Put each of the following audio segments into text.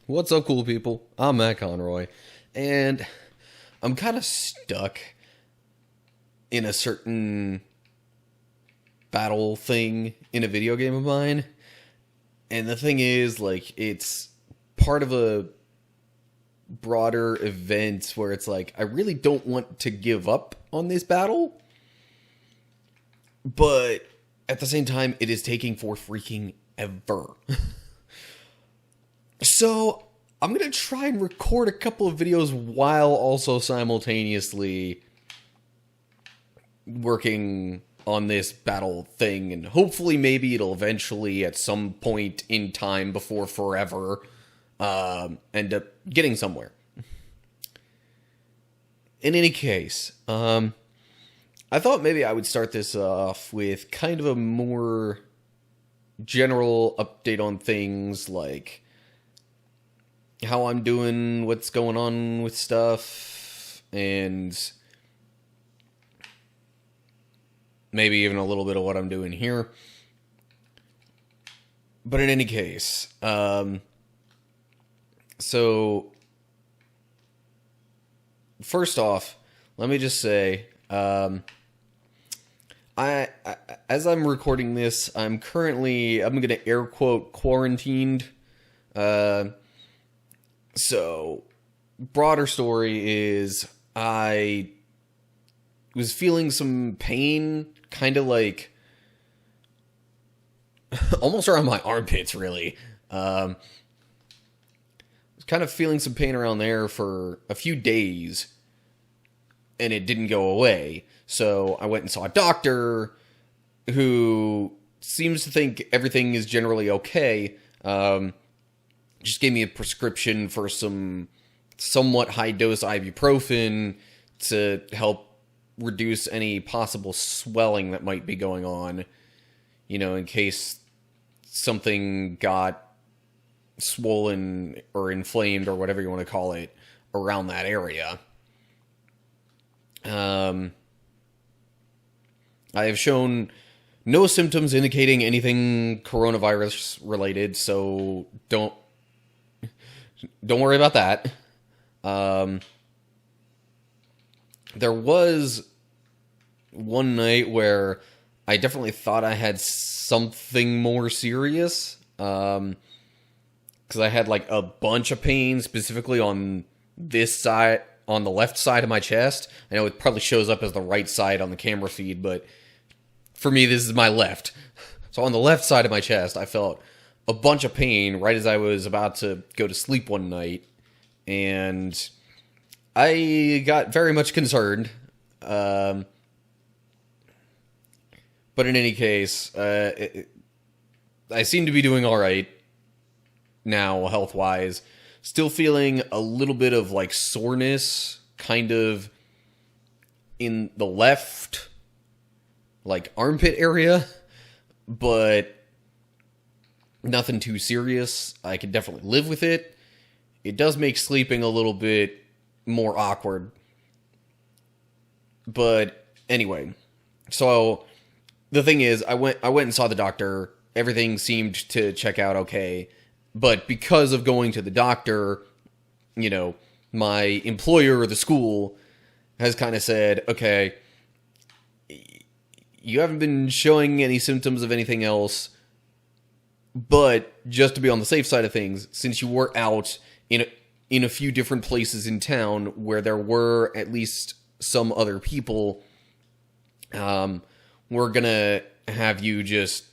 What's up, cool people? I'm Matt Conroy, and I'm kind of stuck in a certain battle thing in a video game of mine. And the thing is, like, it's part of a broader event where it's like, I really don't want to give up on this battle, but at the same time, it is taking for freaking ever. So, I'm going to try and record a couple of videos while also simultaneously working on this battle thing, and hopefully maybe it'll eventually, at some point in time before forever, end up getting somewhere. In any case, I thought maybe I would start this off with kind of a more general update on things, like how I'm doing, what's going on with stuff, and maybe even a little bit of what I'm doing here. But in any case, so first off, let me just say, I as I'm recording this, I'm gonna air quote quarantined. So, broader story is, I was feeling some pain, kind of like, almost around my armpits, really. I was kind of feeling some pain around there for a few days, and it didn't go away. So, I went and saw a doctor who seems to think everything is generally okay. Just gave me a prescription for some somewhat high-dose ibuprofen to help reduce any possible swelling that might be going on, you know, in case something got swollen or inflamed or whatever you want to call it around that area. I have shown no symptoms indicating anything coronavirus related, so don't worry about that. There was one night where I definitely thought I had something more serious. Because I had like a bunch of pain specifically on this side, on the left side of my chest. I know it probably shows up as the right side on the camera feed, but for me, this is my left. So on the left side of my chest, I felt a bunch of pain right as I was about to go to sleep one night, and I got very much concerned. But in any case, I seem to be doing all right now, health-wise. Still feeling a little bit of like soreness, kind of in the left, like armpit area, but nothing too serious. I can definitely live with it. It does make sleeping a little bit more awkward. But anyway, so the thing is, I went and saw the doctor. Everything seemed to check out okay. But because of going to the doctor, you know, my employer, the school, has kind of said, okay, you haven't been showing any symptoms of anything else, but just to be on the safe side of things, since you were out in a few different places in town where there were at least some other people, we're gonna have you just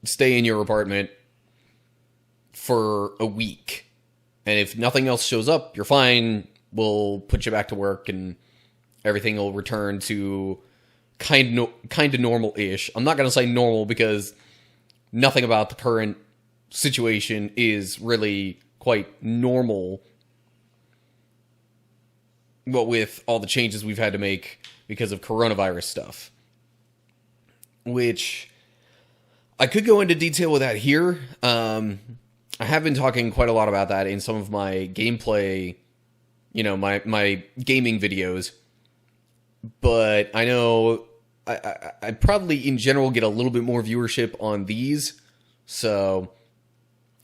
stay in your apartment for a week. And if nothing else shows up, you're fine. We'll put you back to work and everything will return to kind of normal-ish. I'm not gonna say normal because nothing about the current situation is really quite normal. But with all the changes we've had to make because of coronavirus stuff. Which I could go into detail with that here. I have been talking quite a lot about that in some of my gameplay, you know, my gaming videos. But I know I probably in general get a little bit more viewership on these. So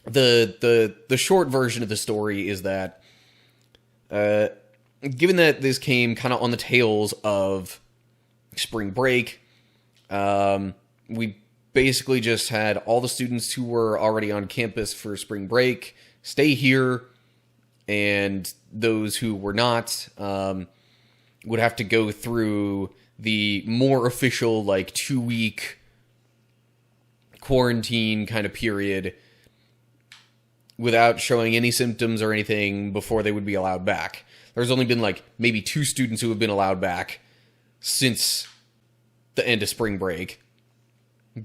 the short version of the story is that, given that this came kind of on the tails of spring break, we basically just had all the students who were already on campus for spring break stay here, and those who were not would have to go through the more official, like, 2-week quarantine kind of period without showing any symptoms or anything before they would be allowed back. There's only been, like, maybe 2 students who have been allowed back since the end of spring break.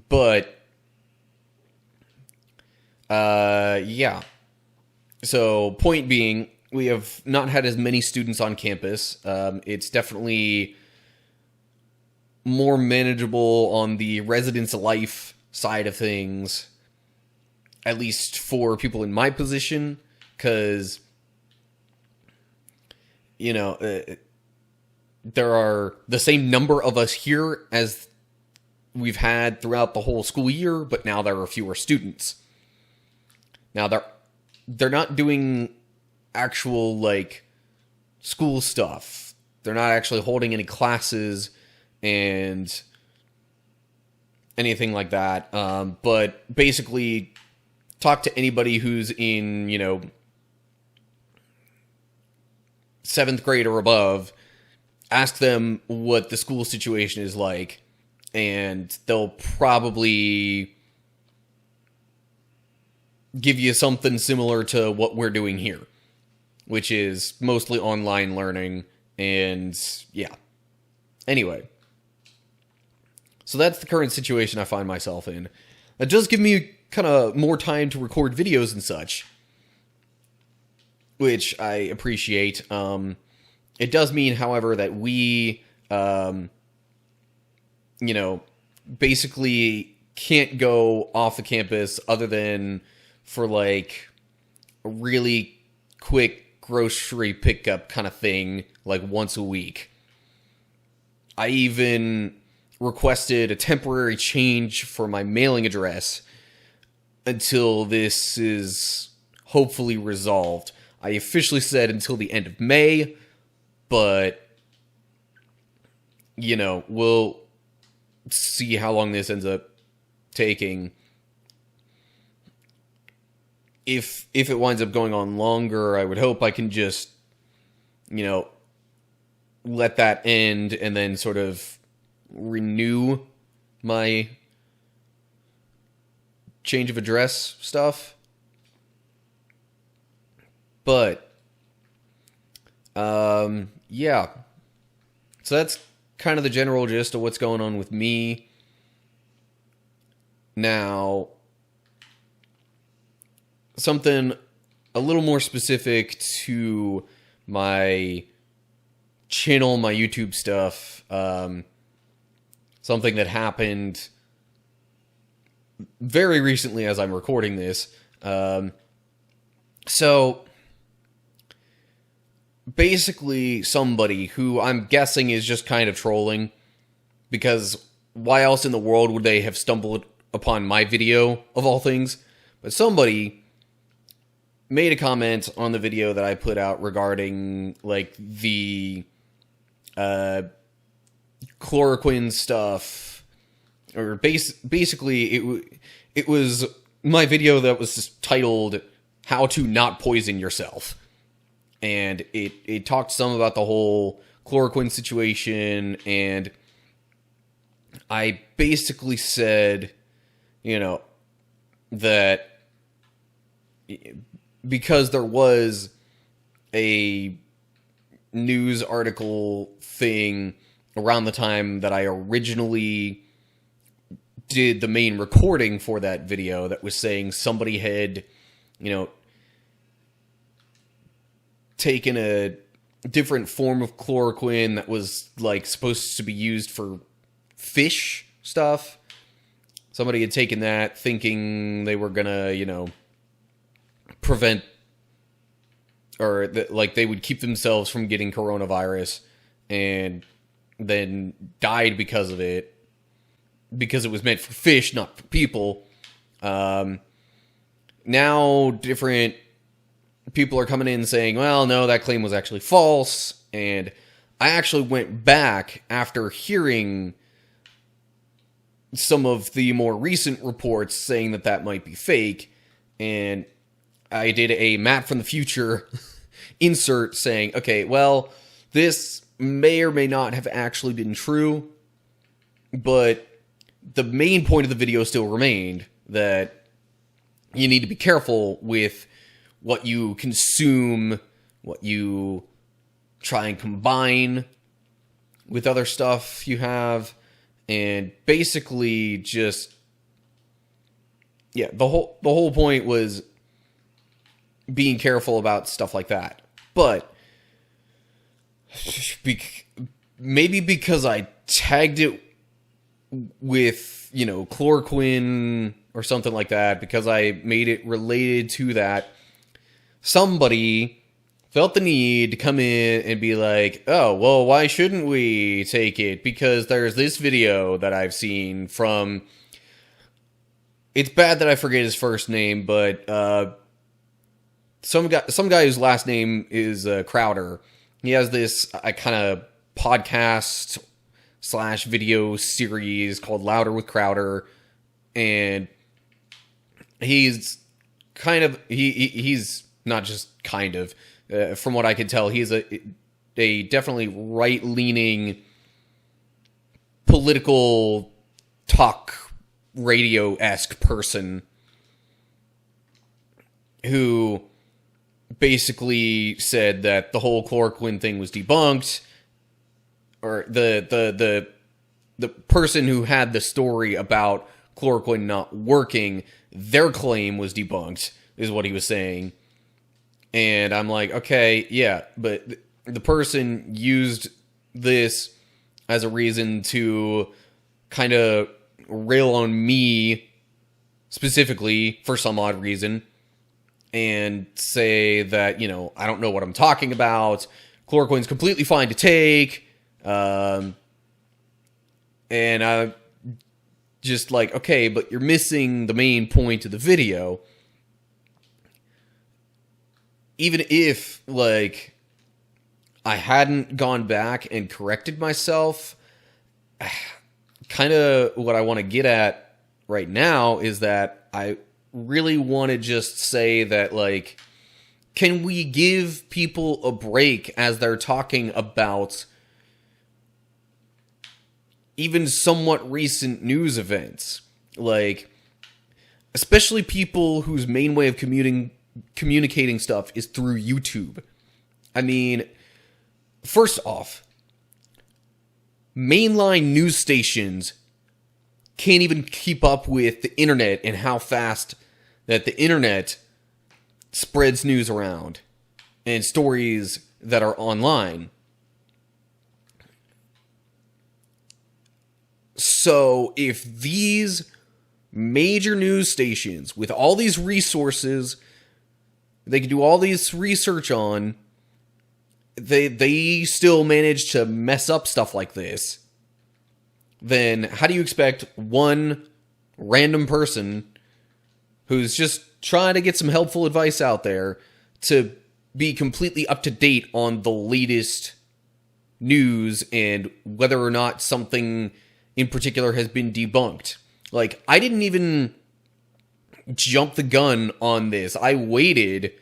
But, yeah. So, point being, we have not had as many students on campus. It's definitely more manageable on the residence life side of things, at least for people in my position, because, you know, there are the same number of us here as we've had throughout the whole school year, but now there are fewer students. Now, they're not doing actual, like, school stuff. They're not actually holding any classes and anything like that. But basically, talk to anybody who's in, you know, 7th grade or above, ask them what the school situation is like, and they'll probably give you something similar to what we're doing here, which is mostly online learning, and yeah. Anyway, so that's the current situation I find myself in. It does give me kind of more time to record videos and such, which I appreciate. It does mean, however, that we, you know, basically can't go off the campus other than for, like, a really quick grocery pickup kind of thing, like, once a week. I even requested a temporary change for my mailing address until this is hopefully resolved. I officially said until the end of May, but, you know, we'll see how long this ends up taking. If it winds up going on longer, I would hope I can just, you know, let that end and then sort of renew my change of address stuff. But, yeah. So that's kind of the general gist of what's going on with me. Now, something a little more specific to my channel, my YouTube stuff, something that happened very recently as I'm recording this. So, basically somebody who I'm guessing is just kind of trolling, because why else in the world would they have stumbled upon my video, of all things? But somebody made a comment on the video that I put out regarding, like, the chloroquine stuff, or basically it was my video that was titled "How to Not Poison Yourself," and it talked some about the whole chloroquine situation, and I basically said, you know, that because there was a news article thing around the time that I originally did the main recording for that video that was saying somebody had, you know, taken a different form of chloroquine that was, like, supposed to be used for fish stuff. Somebody had taken that thinking they were gonna, you know, prevent, or like they would keep themselves from getting coronavirus, and then died because of it, because it was meant for fish, not for people. now different people are coming in saying, well, no, that claim was actually false. And I actually went back after hearing some of the more recent reports saying that that might be fake, and I did a Matt from the future insert saying, okay, well, this may or may not have actually been true, but the main point of the video still remained that you need to be careful with what you consume, what you try and combine with other stuff you have, and basically just, yeah, the whole point was being careful about stuff like that. But maybe because I tagged it with, you know, chloroquine or something like that, because I made it related to that, somebody felt the need to come in and be like, oh, well, why shouldn't we take it? Because there's this video that I've seen from, it's bad that I forget his first name, but some guy whose last name is Crowder. He has this kind of podcast / video series called Louder with Crowder, and he's kind of, he's not just kind of, from what I can tell, he's a definitely right-leaning political talk radio-esque person who basically said that the whole chloroquine thing was debunked, or the person who had the story about chloroquine not working, their claim was debunked, is what he was saying. And I'm like, okay, yeah, but the person used this as a reason to kind of rail on me specifically for some odd reason and say that, you know, I don't know what I'm talking about. Chloroquine's completely fine to take. And I just like, okay, but you're missing the main point of the video. Even if, like, I hadn't gone back and corrected myself, kind of what I want to get at right now is that I really want to just say that, like, can we give people a break as they're talking about even somewhat recent news events? Like, especially people whose main way of communicating stuff is through YouTube. I mean, first off, mainline news stations can't even keep up with the internet and how fast that the internet spreads news around and stories that are online. So if these major news stations with all these resources they can do all this research on, they still manage to mess up stuff like this, then how do you expect one random person who's just trying to get some helpful advice out there to be completely up to date on the latest news and whether or not something in particular has been debunked? Like, I didn't even jump the gun on this. I waited,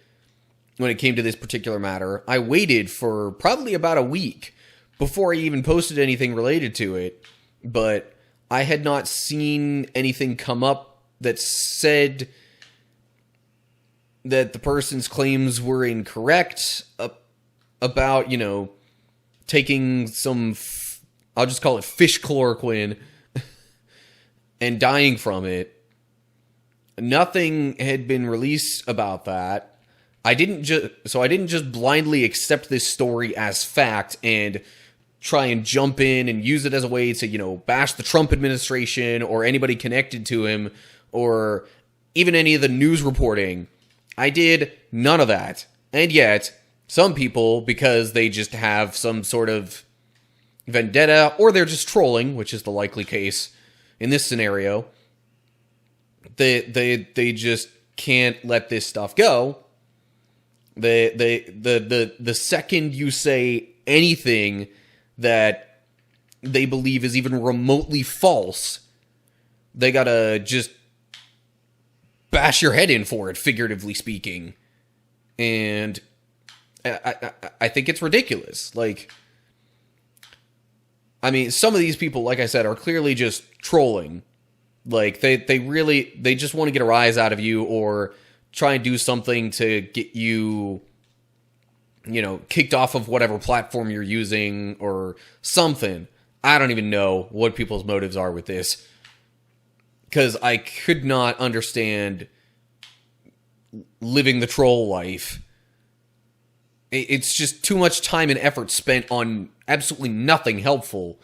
when it came to this particular matter, I waited for probably about a week before I even posted anything related to it, but I had not seen anything come up that said that the person's claims were incorrect about, you know, taking some, I'll just call it fish chloroquine, and dying from it. Nothing had been released about that. I didn't just blindly accept this story as fact and try and jump in and use it as a way to, you know, bash the Trump administration or anybody connected to him or even any of the news reporting. I did none of that. And yet, some people, because they just have some sort of vendetta or they're just trolling, which is the likely case in this scenario, they just can't let this stuff go. The second you say anything that they believe is even remotely false, they gotta just bash your head in for it, figuratively speaking. And I think it's ridiculous. Like, I mean, some of these people, like I said, are clearly just trolling. Like, they just want to get a rise out of you, or try and do something to get you, kicked off of whatever platform you're using, or something. I don't even know what people's motives are with this, because I could not understand living the troll life. It's just too much time and effort spent on absolutely nothing helpful,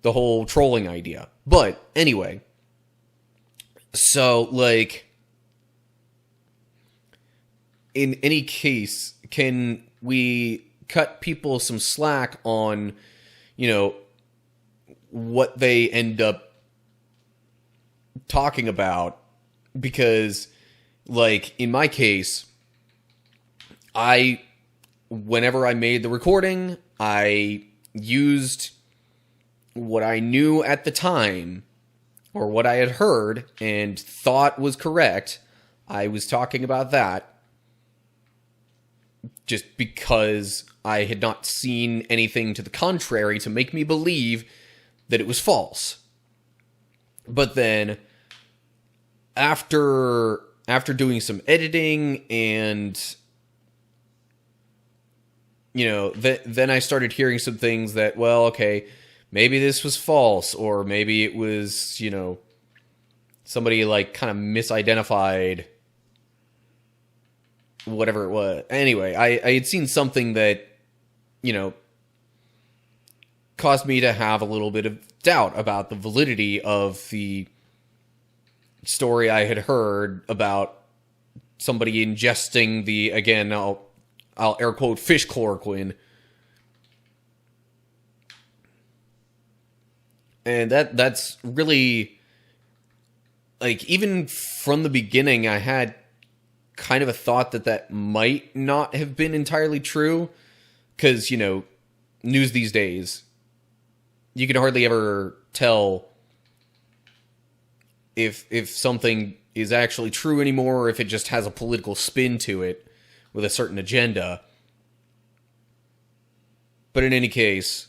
the whole trolling idea. But anyway, so, like, in any case, can we cut people some slack on, what they end up talking about? Because, like, in my case, whenever I made the recording, I used what I knew at the time, or what I had heard and thought was correct. I was talking about that just because I had not seen anything to the contrary to make me believe that it was false. But then, after doing some editing and, then I started hearing some things that, well, okay, maybe this was false, or maybe it was, somebody, like, kind of misidentified whatever it was. Anyway, I had seen something that, caused me to have a little bit of doubt about the validity of the story I had heard about somebody ingesting the, again, I'll air quote, fish chloroquine. And that's really, like, even from the beginning, I had kind of a thought that might not have been entirely true. Because, news these days, you can hardly ever tell if something is actually true anymore, or if it just has a political spin to it with a certain agenda. But in any case,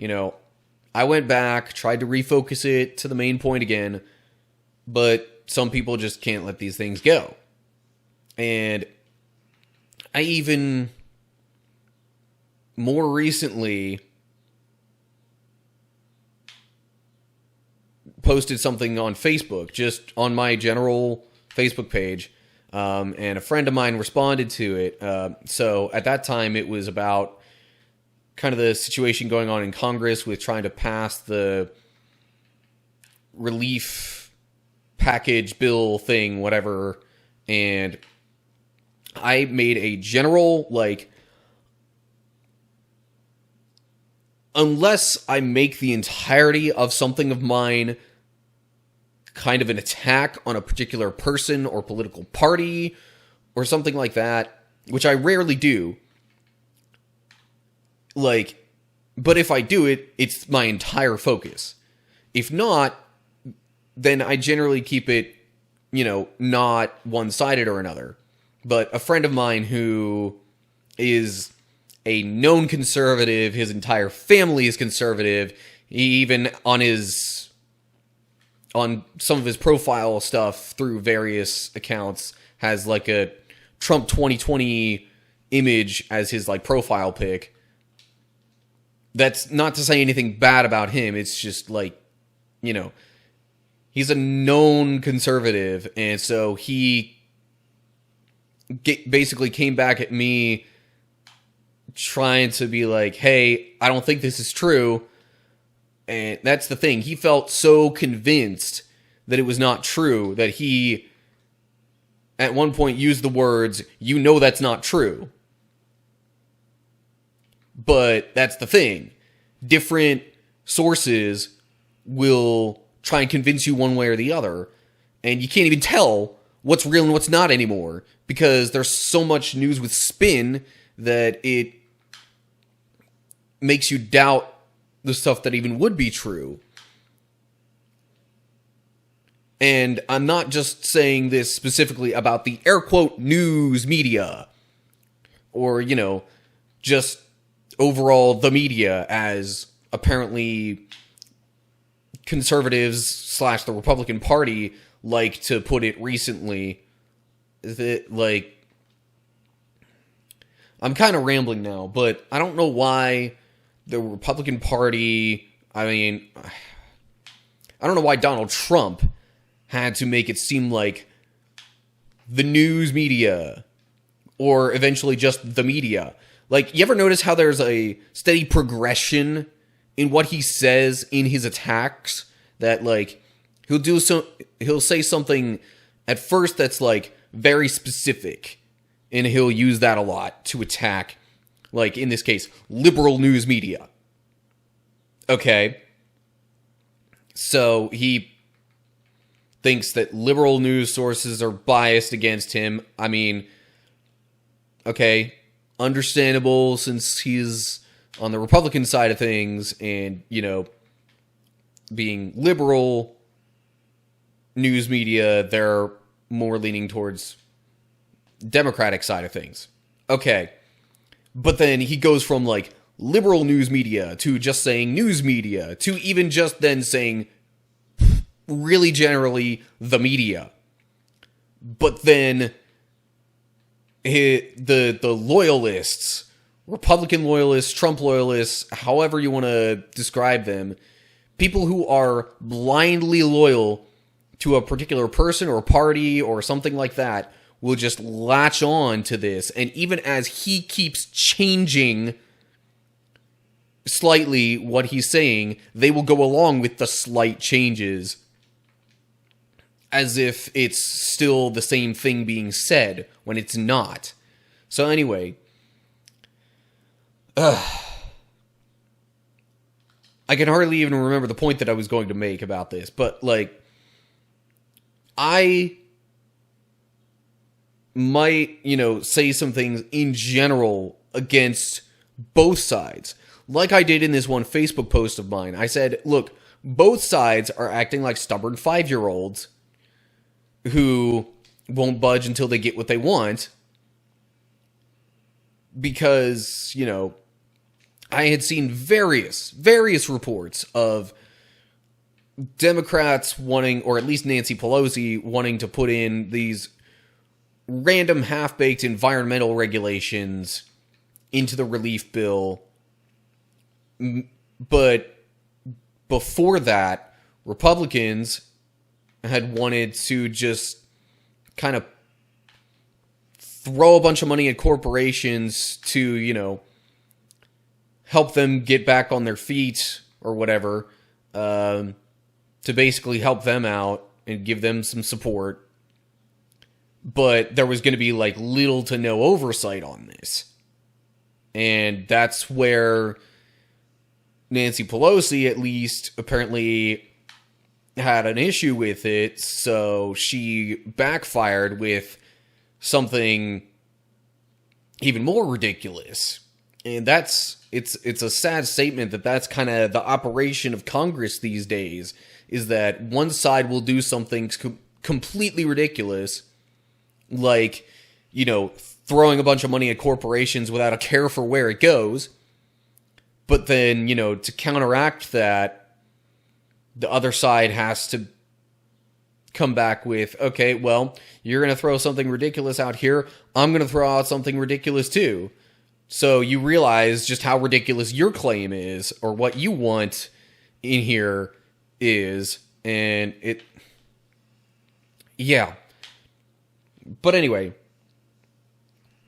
I went back, tried to refocus it to the main point again, but some people just can't let these things go. And I even more recently posted something on Facebook, just on my general Facebook page, and a friend of mine responded to it. So at that time, it was about kind of the situation going on in Congress with trying to pass the relief package bill thing, whatever. And I made a general, like, unless I make the entirety of something of mine kind of an attack on a particular person or political party or something like that, which I rarely do, like, but if I do it, it's my entire focus. If not, then I generally keep it, not one-sided or another. But a friend of mine who is a known conservative, his entire family is conservative, he even on some of his profile stuff through various accounts has, like, a Trump 2020 image as his, like, profile pic. That's not to say anything bad about him. It's just, like, he's a known conservative, and so he basically came back at me trying to be like, hey, I don't think this is true. And that's the thing. He felt so convinced that it was not true that he, at one point, used the words, that's not true. But that's the thing. Different sources will try and convince you one way or the other, and you can't even tell what's real and what's not anymore, because there's so much news with spin that it makes you doubt the stuff that even would be true. And I'm not just saying this specifically about the air quote news media, or, just overall the media, as apparently conservatives / the Republican Party like to put it recently. That, I'm kind of rambling now, but I don't know why the Republican Party, I don't know why Donald Trump had to make it seem like the news media, or eventually just the media. You ever notice how there's a steady progression in what he says in his attacks? That, he'll say something at first that's, very specific, and he'll use that a lot to attack, in this case, liberal news media. Okay. So he thinks that liberal news sources are biased against him. Okay, understandable, since he's on the Republican side of things, and, being liberal news media, they're more leaning towards Democratic side of things. Okay. But then he goes from, liberal news media to just saying news media to even just then saying really generally the media. But then the loyalists, Republican loyalists, Trump loyalists, however you want to describe them, people who are blindly loyal to a particular person or party or something like that, will just latch on to this. And even as he keeps changing slightly what he's saying, they will go along with the slight changes as if it's still the same thing being said when it's not. So anyway, I can hardly even remember the point that I was going to make about this, but I might, say some things in general against both sides. Like I did in this one Facebook post of mine. I said, look, both sides are acting like stubborn 5-year-olds who won't budge until they get what they want. Because, I had seen various reports of Democrats wanting, or at least Nancy Pelosi wanting to put in these random half-baked environmental regulations into the relief bill. But before that, Republicans had wanted to just kind of throw a bunch of money at corporations to, help them get back on their feet or whatever, to basically help them out and give them some support. But there was going to be little to no oversight on this. And that's where Nancy Pelosi, at least, apparently had an issue with it, so she backfired with something even more ridiculous. And it's a sad statement that that's kind of the operation of Congress these days, is that one side will do something completely ridiculous, throwing a bunch of money at corporations without a care for where it goes. But then, to counteract that, the other side has to come back with, okay, well, you're going to throw something ridiculous out here. I'm going to throw out something ridiculous too. So you realize just how ridiculous your claim is, or what you want in here is. And yeah. But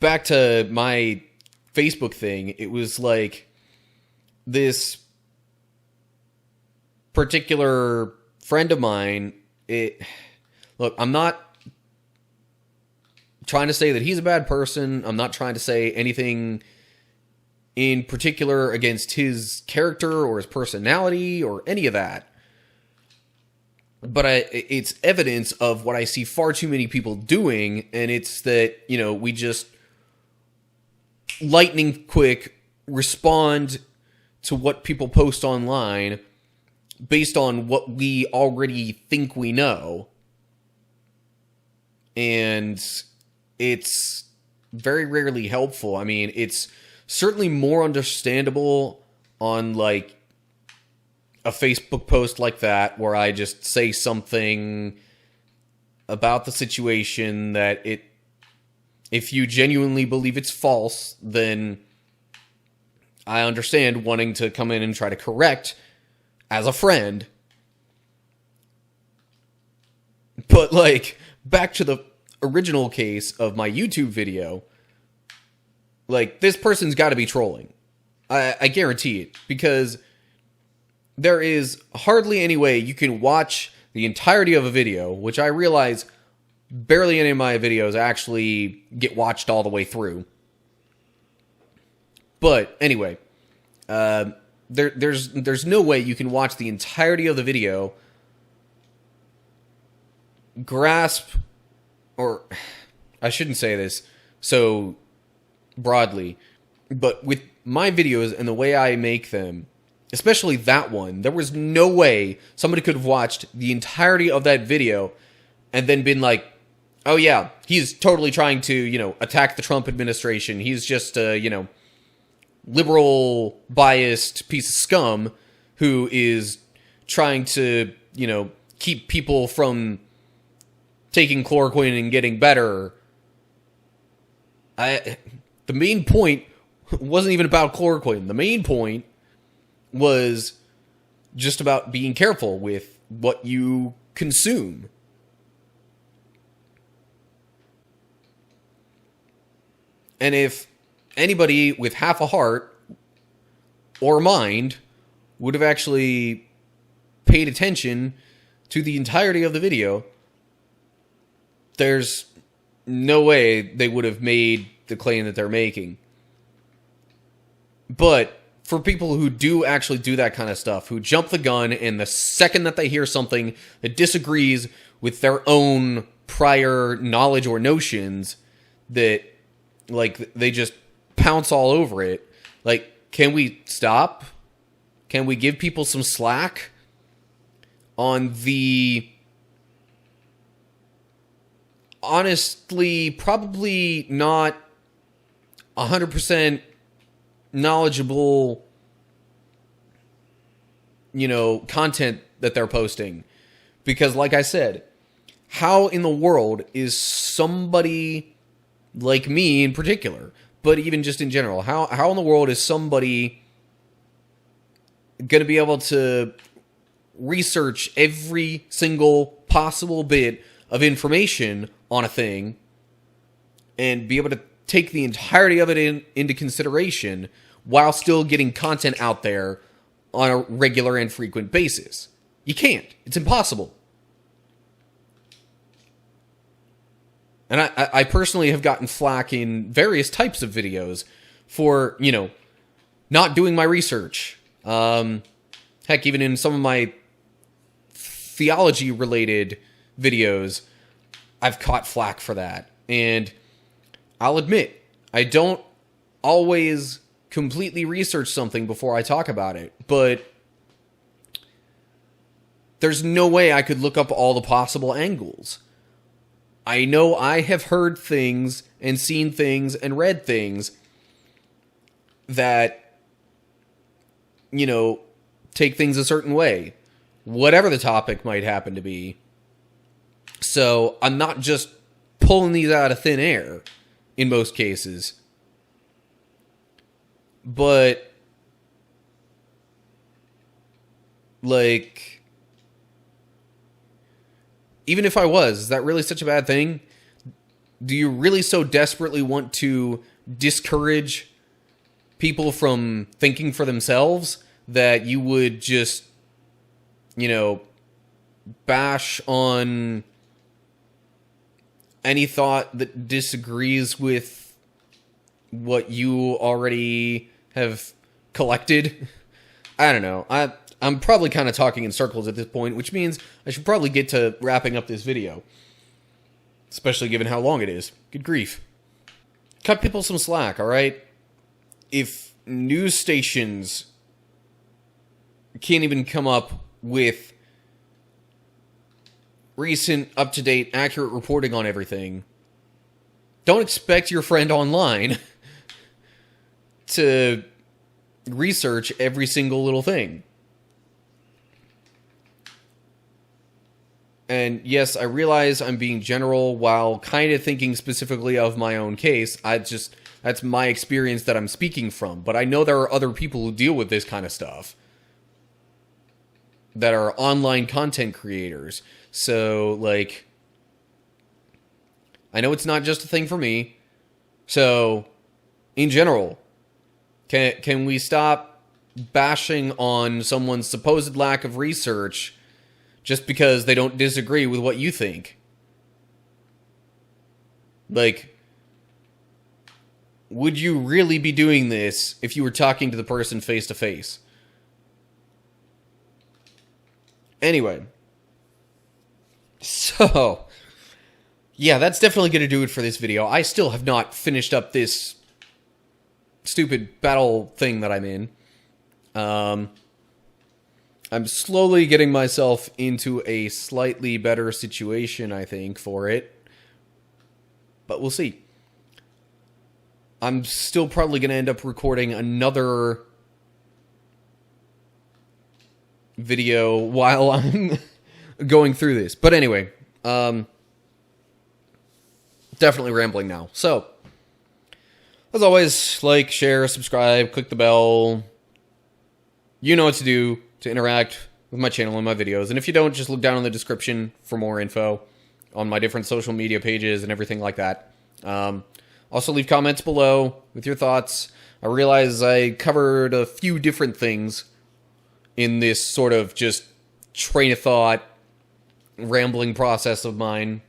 back to my Facebook thing. It was this particular friend of mine, look, I'm not trying to say that he's a bad person. I'm not trying to say anything in particular against his character or his personality or any of that. but it's evidence of what I see far too many people doing, and it's that, we just lightning quick respond to what people post online based on what we already think we know. And it's very rarely helpful. I mean, it's certainly more understandable on, like, a Facebook post like that, where I just say something about the situation that if you genuinely believe it's false, then I understand wanting to come in and try to correct as a friend. But, like, back to the original case of my YouTube video, like, this person's got to be trolling. I guarantee it, because there is hardly any way you can watch the entirety of a video, which I realize barely any of my videos actually get watched all the way through. But anyway, there's no way you can watch the entirety of the video, grasp, or I shouldn't say this so broadly, but with my videos and the way I make them, especially that one, there was no way somebody could have watched the entirety of that video and then been like, oh yeah, he's totally trying to, attack the Trump administration. He's just a, liberal, biased piece of scum who is trying to, keep people from taking chloroquine and getting better. The main point wasn't even about chloroquine. The main point was just about being careful with what you consume. And if anybody with half a heart or mind would have actually paid attention to the entirety of the video, there's no way they would have made the claim that they're making. But for people who do actually do that kind of stuff, who jump the gun, and the second that they hear something that disagrees with their own prior knowledge or notions, that, like, they just pounce all over it. Like, can we stop? Can we give people some slack on the, honestly, probably not 100% knowledgeable, content that they're posting? Because, like I said, how in the world is somebody like me in particular, but even just in general, how in the world is somebody going to be able to research every single possible bit of information on a thing and be able to take the entirety of it into consideration while still getting content out there on a regular and frequent basis? You can't. It's impossible. And I personally have gotten flack in various types of videos for, not doing my research. Heck, even in some of my theology-related videos, I've caught flack for that. And I'll admit, I don't always completely research something before I talk about it, but there's no way I could look up all the possible angles. I know I have heard things and seen things and read things that, take things a certain way, whatever the topic might happen to be. So I'm not just pulling these out of thin air in most cases. But, like, even if I was, is that really such a bad thing? Do you really so desperately want to discourage people from thinking for themselves that you would just, bash on any thought that disagrees with what you already have collected? I don't know. I'm probably kind of talking in circles at this point, which means I should probably get to wrapping up this video. Especially given how long it is. Good grief. Cut people some slack, alright? If news stations can't even come up with recent, up-to-date, accurate reporting on everything, don't expect your friend online to research every single little thing. And yes, I realize I'm being general while kind of thinking specifically of my own case. That's my experience that I'm speaking from. But I know there are other people who deal with this kind of stuff that are online content creators. So, like, I know it's not just a thing for me. So, in general, can we stop bashing on someone's supposed lack of research just because they don't disagree with what you think? Like, would you really be doing this if you were talking to the person face to face? Anyway. So, yeah, that's definitely going to do it for this video. I still have not finished up this stupid battle thing that I'm in. I'm slowly getting myself into a slightly better situation, I think, for it. But we'll see. I'm still probably going to end up recording another video while I'm going through this. But anyway, definitely rambling now. So, as always, like, share, subscribe, click the bell. You know what to do to interact with my channel and my videos. And if you don't, just look down in the description for more info on my different social media pages and everything like that. Also, leave comments below with your thoughts. I realize I covered a few different things in this sort of just train of thought, rambling process of mine.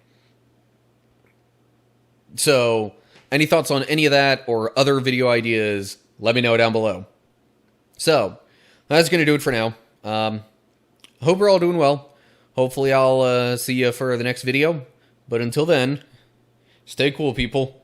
So, any thoughts on any of that or other video ideas, let me know down below. So, that's going to do it for now. Hope you're all doing well. Hopefully I'll see you for the next video. But until then, stay cool, people.